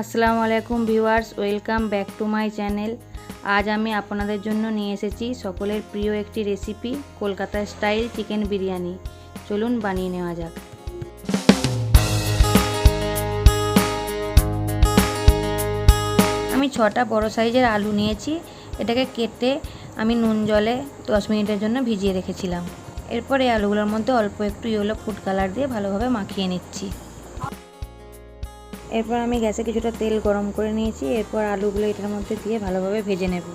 আসসালামু আলাইকুম viewers, welcome back to my channel. আজ আমি আপনাদের জন্য নিয়ে এসেছি সকলের প্রিয় একটি recipe, Kolkata style chicken biryani. চলুন বানিয়ে নেওয়া যাক। আমি 6টা বড় সাইজের আলু নিয়েছি। এটাকে কেটে আমি নুন জলে 10 মিনিটের জন্য ভিজিয়ে রেখেছিলাম। এরপর এই আলুগুলোর মধ্যে অল্প একটু ইয়েলো ফুড কালার দিয়ে ভালোভাবে মাখিয়ে নিচ্ছি। এরপর আমি গ্যাসে কিছুটা তেল গরম করে নিয়েছি। এরপর আলুগুলো এটার মধ্যে দিয়ে ভালোভাবে ভেজে নেব।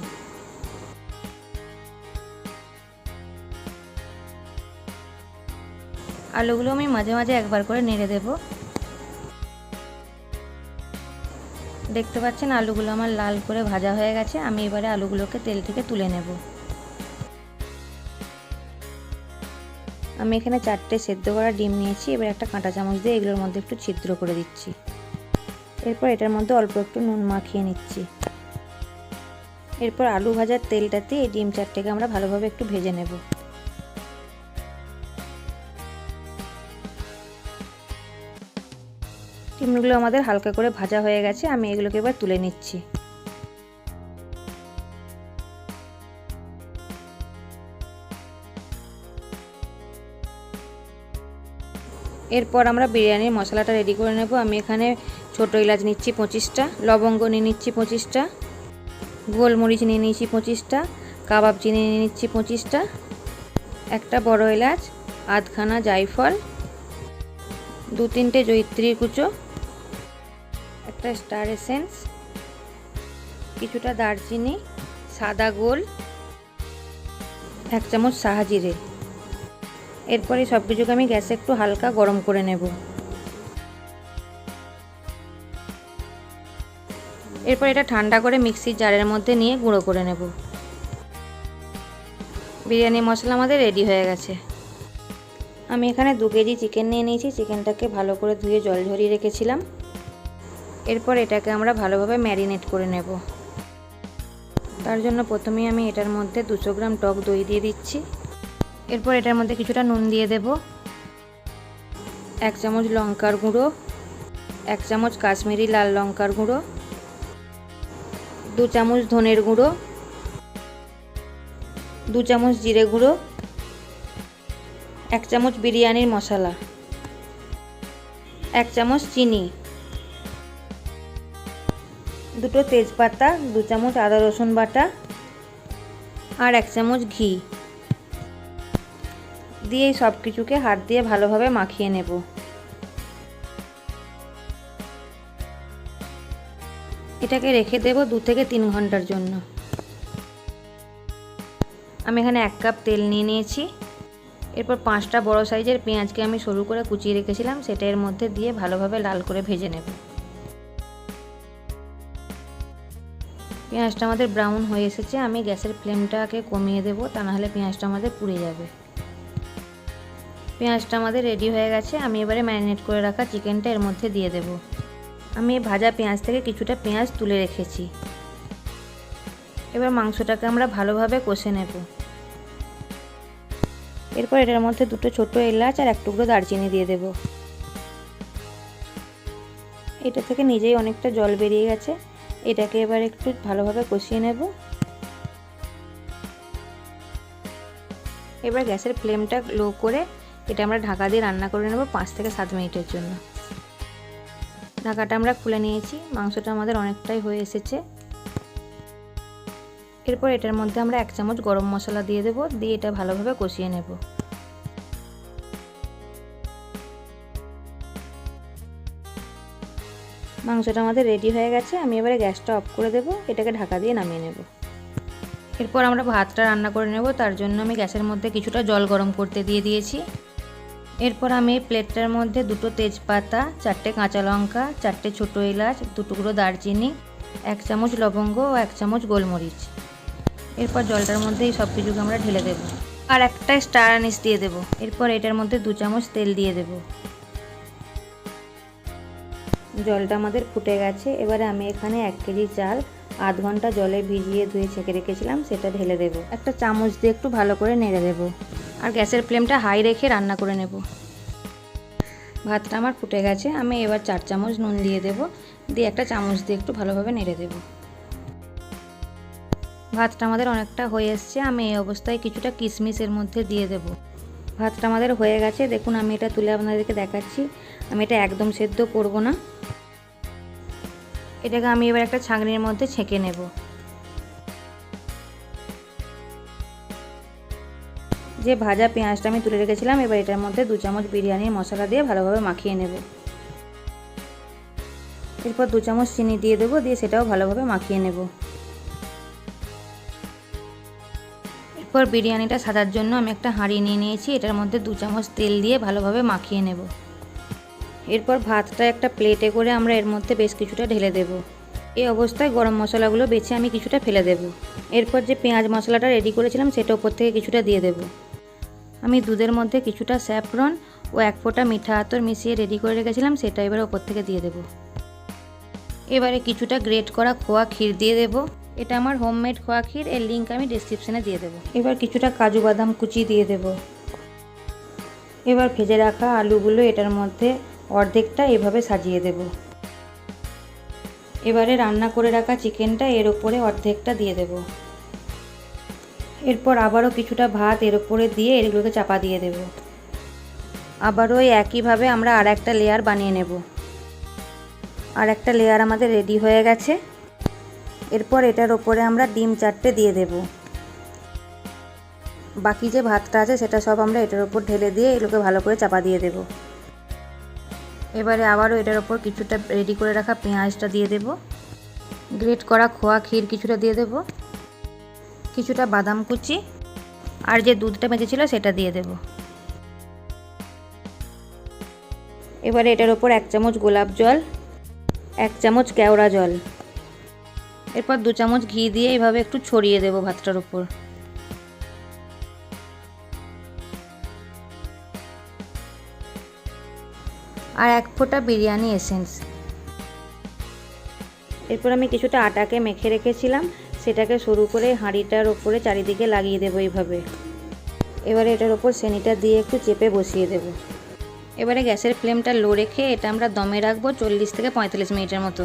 আলুগুলো আমি মাঝে মাঝে একবার করে নেড়ে দেব। দেখতে পাচ্ছেন আলুগুলো আমার লাল করে ভাজা হয়ে গেছে। আমি এবারে আলুগুলোকে তেল থেকে তুলে নেব। আমি এখানে 4টে সেদ্ধ করা ডিম নিয়েছি। এবার একটা কাঁটা চামচ দিয়ে এগুলোর মধ্যে একটু ছিদ্র করে দিচ্ছি। এরপর এটার মধ্যে অল্প একটু নুন মাখিয়ে নিচ্ছি। এরপর আলু ভাজার তেলটাতে এই ডিম 4টেকে আমরা ভালোভাবে একটু ভেজে নেব। ডিমগুলো আমাদের হালকা করে ভাজা হয়ে গেছে। আমি এগুলোকে এবার তুলে নিচ্ছি। এরপর আমরা বিরিয়ানির মশলাটা রেডি করে নেব। আমি এখানে ছোটো এলাচ নিচ্ছি 25টা, লবঙ্গ নিয়ে নিচ্ছি 25টা, গোলমরিচ নিয়ে নিচ্ছি 25টা, কাবাব চিনি নিয়ে নিচ্ছি 25টা, একটা বড় এলাচ, আধখানা জায়ফল, 2-3টে জয়িত্রীর কুচো, একটা স্টার এসেন্স, কিছুটা দারচিনি, সাদা গোল, 1 চামচ সাহাজিরে। এরপরে সব কিছুকে আমি গ্যাসে একটু হালকা গরম করে নেব। এরপর এটা ঠান্ডা করে মিক্সির জারের মধ্যে নিয়ে গুঁড়ো করে নেব। বিরিয়ানি মশলা আমাদের রেডি হয়ে গেছে। আমি এখানে 2 কেজি চিকেন নিয়ে নিয়েছি। চিকেনটাকে ভালো করে ধুয়ে জল ঝরিয়ে রেখেছিলাম। এরপর এটাকে আমরা ভালোভাবে ম্যারিনেট করে নেব। তার জন্য প্রথমেই আমি এটার মধ্যে 200 গ্রাম টক দই দিয়ে দিচ্ছি। এরপর এটার মধ্যে কিছুটা নুন দিয়ে দেব, 1 চামচ লঙ্কার গুঁড়ো, 1 চামচ কাশ্মীরি লাল লঙ্কার গুঁড়ো, 2 চামচ ধনের গুঁড়ো, 2 চামচ জিরে গুঁড়ো, 1 চামচ বিরিয়ানির মশলা, 1 চামচ চিনি, 2টো তেজপাতা, 2 চামচ আদা রসুন বাটা আর 1 চামচ ঘি দিয়ে সব কিছুকে হাত দিয়ে ভালোভাবে মাখিয়ে নেব। এটাকে রেখে দেব 2 থেকে 3 ঘন্টার জন্য। আমি এখানে 1 কাপ তেল নিয়ে নিয়েছি। এরপর 5টা বড় সাইজের পেঁয়াজকে আমি সরু করে কুচিয়ে রেখেছিলাম, সেটা এর মধ্যে দিয়ে ভালোভাবে লাল করে ভেজে নেব। পেঁয়াজটা আমাদের ব্রাউন হয়ে এসেছে। আমি গ্যাসের ফ্লেমটাকে কমিয়ে দেব, তা নাহলে পেঁয়াজটা আমাদের পুড়ে যাবে। পেঁয়াজটা আমাদের রেডি হয়ে গেছে। আমি এবারে ম্যারিনেট করে রাখা চিকেনটা এর মধ্যে দিয়ে দেব। আমি ভাজা পেঁয়াজ থেকে কিছুটা পেঁয়াজ তুলে রেখেছি। এবার মাংসটাকে আমরা ভালোভাবে কষে নেব। এরপর এটার মধ্যে 2টো ছোটো এলাচ আর 1 টুকরো দারচিনি দিয়ে দেব। এটা থেকে নিজেই অনেকটা জল বেরিয়ে গেছে। এটাকে এবার একটু ভালোভাবে কষিয়ে নেব। এবার গ্যাসের ফ্লেমটা লো করে এটা আমরা ঢাকা দিয়ে রান্না করে নেব 5 থেকে 7 মিনিটের জন্য। ঢাকাটা আমরা খুলে নিয়েছি। মাংসটা আমাদের অনেকটাই হয়ে এসেছে। এরপর এটার মধ্যে আমরা 1 চামচ গরম মশলা দিয়ে দেব, দিয়ে এটা ভালোভাবে কষিয়ে নেব। মাংসটা আমাদের রেডি হয়ে গেছে। আমি এবারে গ্যাসটা অফ করে দেব, এটাকে ঢাকা দিয়ে নামিয়ে নেব। এরপর আমরা ভাতটা রান্না করে নেব। তার জন্য আমি গ্যাসের মধ্যে কিছুটা জল গরম করতে দিয়ে দিয়েছি। এরপর আমি এই প্লেটটার মধ্যে 2টো তেজপাতা, 4টে কাঁচা লঙ্কা, 4টে ছোটো এলাচ, 2 টুকরো দারচিনি, 1 চামচ লবঙ্গ ও 1 চামচ গোলমরিচ। এরপর জলটার মধ্যে এই সব কিছুকে আমরা ঢেলে দেব আর একটা স্টার আনিস দিয়ে দেব। এরপর এটার মধ্যে 2 চামচ তেল দিয়ে দেব। জলটা আমাদের ফুটে গেছে। এবারে আমি এখানে 1 কেজি চাল আধ ঘন্টা জলে ভিজিয়ে ধুয়ে ছেঁকে রেখেছিলাম, সেটা ঢেলে দেব। একটা চামচ দিয়ে একটু ভালো করে নেড়ে দেব আর গ্যাসের ফ্লেমটা হাই রেখে রান্না করে নেব। ভাতটা আমার ফুটে গেছে। আমি এবার 4 চামচ নুন দিয়ে দেব। দিয়ে একটা চামচ দিয়ে একটু ভালোভাবে নেড়ে দেব। ভাতটা আমাদের অনেকটা হয়ে এসছে। আমি এই অবস্থায় কিছুটা কিশমিশ এর মধ্যে দিয়ে দেব। ভাতটা আমাদের হয়ে গেছে। দেখুন আমি এটা তুলে আপনাদেরকে দেখাচ্ছি। আমি এটা একদম সেদ্ধ করব না, এটাকে আমি এবার একটা ছাঁকনির মধ্যে ছেঁকে নেব। যে ভাজা পেঁয়াজটা আমি তুলে রেখেছিলাম, এবার এটার মধ্যে 2 চামচ বিরিয়ানির মশলা দিয়ে ভালোভাবে মাখিয়ে নেব। এরপর 2 চামচ চিনি দিয়ে দেবো, দিয়ে সেটাও ভালোভাবে মাখিয়ে নেব। এরপর বিরিয়ানিটা সাজার জন্য আমি একটা হাঁড়ি নিয়ে নিয়েছি, এটার মধ্যে 2 চামচ তেল দিয়ে ভালোভাবে মাখিয়ে নেব। এরপর ভাতটা একটা প্লেটে করে আমরা এর মধ্যে বেশ কিছুটা ঢেলে দেব। এই অবস্থায় গরম মশলাগুলো বেছে আমি কিছুটা ফেলে দেব। এরপর যে পেঁয়াজ মশলাটা রেডি করেছিলাম সেটা উপর থেকে কিছুটা দিয়ে দেব। আমি দুধের মধ্যে কিছুটা স্যাফরন ও 1 ফোঁটা মিঠা আতর মিশিয়ে রেডি করে রেখেছিলাম, সেটা এবার উপর থেকে দিয়ে দেব। এবারে কিছুটা গ্রেট করা খোয়া ক্ষীর দিয়ে দেব। এটা আমার হোমমেড খোয়া ক্ষীর, এর লিঙ্ক আমি ডেসক্রিপশনে দিয়ে দেবো। এবার কিছুটা কাজু বাদাম কুচি দিয়ে দেব। এবার ভেজে রাখা আলুগুলো এটার মধ্যে অর্ধেকটা এভাবে সাজিয়ে দেব। এবারে রান্না করে রাখা চিকেনটা এর ওপরে অর্ধেকটা দিয়ে দেব। এরপর আবারও কিছুটা ভাত এর ওপরে দিয়ে এগুলোকে চাপা দিয়ে দেব। আবারও একইভাবে আমরা আর একটা লেয়ার বানিয়ে নেব। আর একটা লেয়ার আমাদের রেডি হয়ে গেছে। এরপর এটার ওপরে আমরা ডিম 4টে দিয়ে দেব। বাকি যে ভাতটা আছে সেটা সব আমরা এটার ওপর ঢেলে দিয়ে এগুলোকে ভালো করে চাপা দিয়ে দেব। এবারে আবারও এটার ওপর কিছুটা রেডি করে রাখা পেঁয়াজটা দিয়ে দেব। গ্রেট করা খোয়া ক্ষীর কিছুটা দিয়ে দেব, কিছুটা বাদাম কুচি আর যে দুধটা বেঁচেছিল সেটা দিয়ে দেব। এবারে এটার ওপর 1 চামচ গোলাপ জল, 1 চামচ কেওড়া জল, এরপর 2 চামচ ঘি দিয়ে এইভাবে একটু ছড়িয়ে দেব ভাতটার উপর। আর 1 ফোঁটা বিরিয়ানি এসেন্স। এরপর আমি কিছুটা আটাকে মেখে রেখেছিলাম, সেটাকে সরু করে হাঁড়িটার ওপরে চারিদিকে লাগিয়ে দেবো এইভাবে। এবারে এটার ওপর সেনিটা দিয়ে একটু চেপে বসিয়ে দেব। এবারে গ্যাসের ফ্লেমটা লো রেখে এটা আমরা দমে রাখবো 40 থেকে 45 মিনিটের মতো।